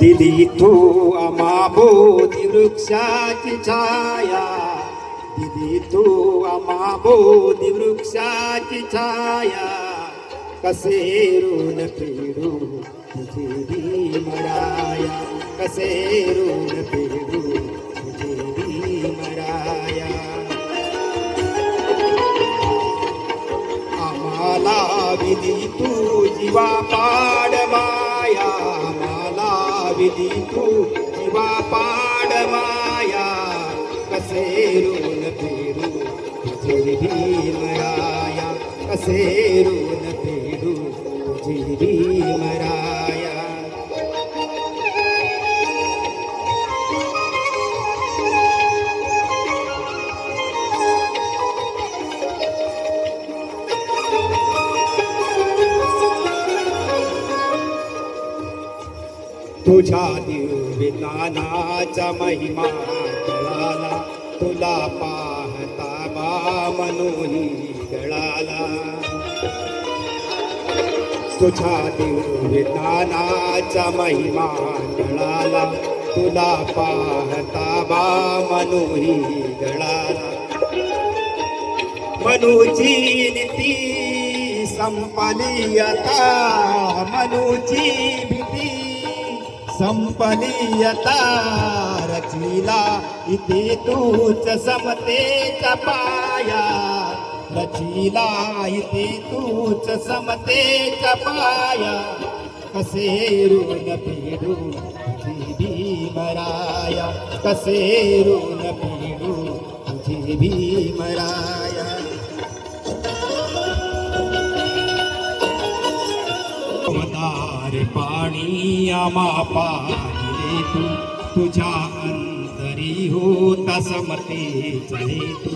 दिली तू आम्हा बोधी वृक्षाची छाया, दिली तू आम्हा बोधी वृक्षाची छाया, कसे ऋण फेडू तुझे भीमराया, कसे ऋण फेडू तुझे भीमराया. आम्हाला विधी तू जीवा पाड माया, आम्हाला विधी तू जीवा पाड माया, कसे ऋण फेडू तुझे भीमराया, कसे ऋण फेडू तुझे भीमराया. तुझ्या दिव्यज्ञानाचा महिमा कळाला, तुला पाहता बा मनोही गळाला. तुझ्या दिव्यज्ञानाचा महिमा कळाला, तुला पाहता बा मनोही गळाला. मनूची नीती संपली आता, मनूची भीती संपली आता, रचिला इथे तूच समतेचा पाया, रचिला इथे तूच समतेचा पाया, कसे ऋण फेडू तुझे भीमराया, कसे ऋण फेडू तुझे भीमराया. पाणी आम्हा पाहिले तू, तुझ्या अंतरी होता समतेचा हेतू.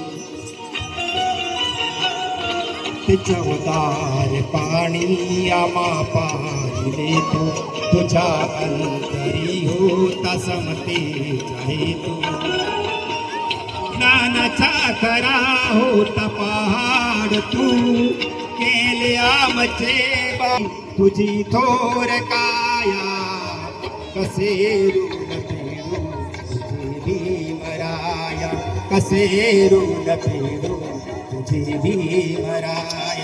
ते चवदार पाणी आम्हा पाहिले तू, तुझ्या अंतरी होता समतेचा हेतू. ज्ञानाचा खरा होता पहाड तू, केले आमचे तुझी थोर काया, कसे ऋण फेडू तुझे भीमराया, कसे ऋण फेडू तुझे भीमराया.